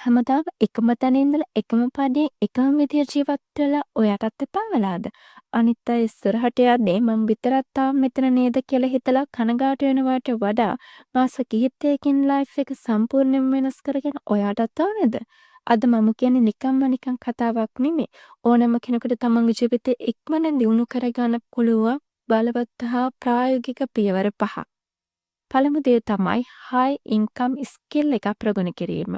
හැමදාම එකම තැන ඉඳලා එකම පඩියෙන් එකම විදියට ජීවත් වෙලා ඔයාටත් එපා වෙලාද? අනිත් අය ඉස්සරහට යද්දී මං විතරක් තාම මෙතන නේද කියලා හිතලා කනගාටු වෙනවට වඩා මාස කිහිපයකින් ලයිෆ් එක සම්පූර්ණයෙන්ම වෙනස් කරගෙන ඔයාටත් ඕනේද? අද මම කියන්නේ නිකන් කතාවක් නෙමෙයි. ඕනෑම කෙනෙකුට තමන්ගේ ජීවිතේ ඉක්මනින් දියුණු කරගන්න පුළුවන් බලවත් හා ප්‍රායෝගික පියවර 5. පළමු දේ තමයි high income skill එක ප්‍රගුණ කිරීම.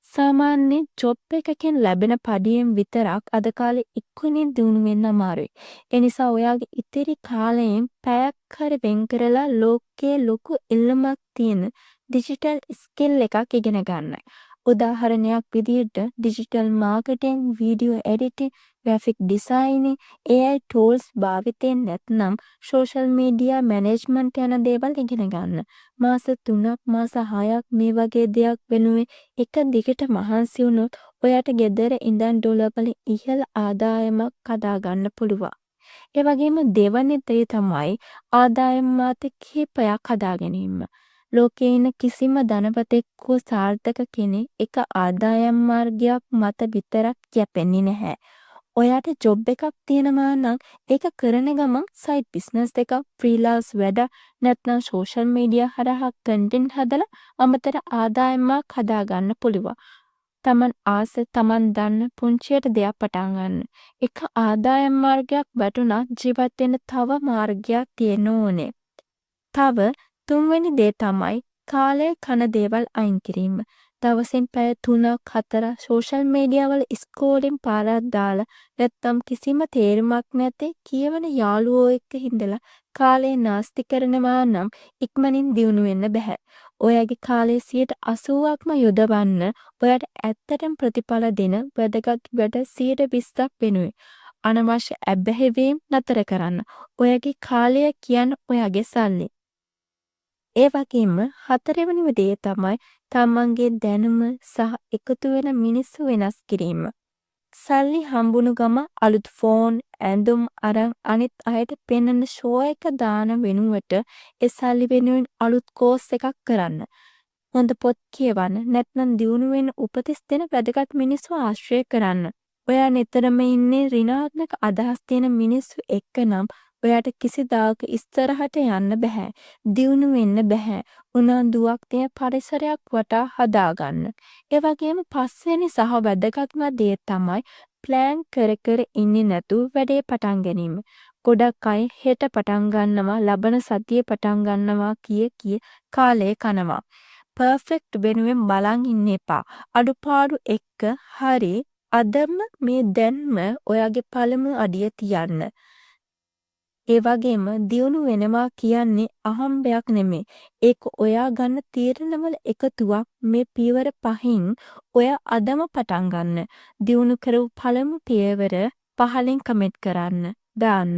සාමාන්‍ය ජොබ් එකකින් ලැබෙන පඩියෙන් විතරක් අද කාලේ ඉක්මනින් දියුණු වෙන්න අමාරුයි. ඒ නිසා ඔයාගේ ඉතිරි කාලයෙන් පැයක් හරි වෙන් කරලා ලෝකයේ ලොකු ඉල්ලුමක් තියෙන ඩිජිටල් ස්කිල් එකක් ඉගෙන ගන්න. උදාහරණයක් විදිහට digital marketing, video editing, graphic designing, AI tools භාවිතයෙන් නැත්නම් සෝෂල් මීඩියා මැනේජ්මන්ට් යන දේවල් ඉගෙන ගන්න. මාස 3ක් මාස 6ක් මේ වගේ දෙයක් වෙනුවෙන් එක දිගට මහන්සි වුණොත් ඔයාට ගෙදර ඉඳන් ඩොලර් වලින් ඉහළ ආදායමක් හදා ගන්න පුළුවන්. ඒ වගේම දෙවැනි දේ තමයි ආදායම් මාර්ග කිහිපයක් හදා ගැනීම. ලෝකේ ඉන්න කිසිම ධනවතෙක් හෝ සාර්ථක කෙනෙක් එක ආදායම් මාර්ගයක් මත විතරක් යැපෙන්නේ නැහැ. ඔයාට ජොබ් එකක් තියෙනවා නම් ඒක කරන ගමන් සයිඩ් බිස්නස් එකක්, ෆ්‍රීලාන්ස් වැඩ නැත්නම් සෝෂල් මීඩියා හරහා කන්ටෙන්ට් හදලා අමතර ආදායමක් හදා ගන්න පුළුවන්. තමන් ආස තමන් දන්න පුංචියට දෙයක් පටන් ගන්න. එක ආදායම් මාර්ගයක් වැටුණා ජීවත් වෙන්න තව මාර්ගයක් තියෙන්න ඕනේ. තව තුන්වෙනි දේ තමයි කාලය කන දේවල් අයින් කිරීම. දවසින් පැය 3ක් 4ක් සෝෂල් මීඩියා වල ස්ක්‍රෝලින් පාරක් දාලා නැත්තම් කිසිම තේරුමක් නැති කියවන යාළුවෝ එක්ක හිඳලා කාලය නාස්ති කරනවා නම් ඉක්මනින් දියුණු වෙන්න බෑ. ඔයාගේ කාලයේ 80%ක්ම යොදවන්න ඔයාට ඇත්තටම ප්‍රතිඵල දෙන වැදගත් වැඩ 20%ක් වෙනුයි. අනවශ්‍ය ඇබ්බැහිවීම් නතර කරන්න. ඔයාගේ කාලය කියන්නේ ඔයාගේ සල්ලි. ඒ වගේම හතරවෙනිම දේ තමයි තමන්ගේ දැනුම සහ එකතු වෙන මිනිස්සු වෙනස් කිරීම. සල්ලි හම්බුණු ගම අලුත් ෆෝන්, ඇඳුම් අරන් අනිත් අයට පෙන්වන ෂෝ එක දාන වෙනුවට ඒ සල්ලි වෙනුවෙන් අලුත් කෝස් එකක් කරන්න. හොඳ පොත් කියවන්න නැත්නම් දියුණු වෙන උපදෙස් දෙන වැදගත් මිනිස්සු ආශ්‍රය කරන්න. ඔයා නිතරම ඉන්නේ ඍණාත්මක අදහස් තියෙන මිනිස්සු එක්ක නම් ඔයාට කිසිදාක ඉස්සරහට යන්න බෑ. දියුණු වෙන්න බෑ. උනන්දුවක් තියෙන පරිසරයක් වටා හදාගන්න. ඒ වගේම පස්වෙනි සහ වැදගත්ම දේ තමයි ප්ලෑන් කර කර ඉන්නේ නැතුව වැඩේ පටන් ගැනීම. ගොඩක් අය හෙට පටන් ගන්නවා, ලබන සතියේ පටන් ගන්නවා කිය කාලය කනවා. පර්ෆෙක්ට් වෙනුවෙන් බලන් ඉන්න එපා. අඩුපාඩු එක්ක හරි අදම මේ දැන්ම ඔයාගේ පළමු අඩිය තියන්න. ඒ වගේම දියුණු වෙනවා කියන්නේ අහම්බයක් නෙමෙයි. ඒක ඔයා ගන්න තීරණවල එකතුවක්. මේ පියවර 5න් ඔයා අදම පටන් ගන්න. දියුණු කරපු පළමු පියවර 5ලින් කමෙන්ට් කරන්න. දාන්න.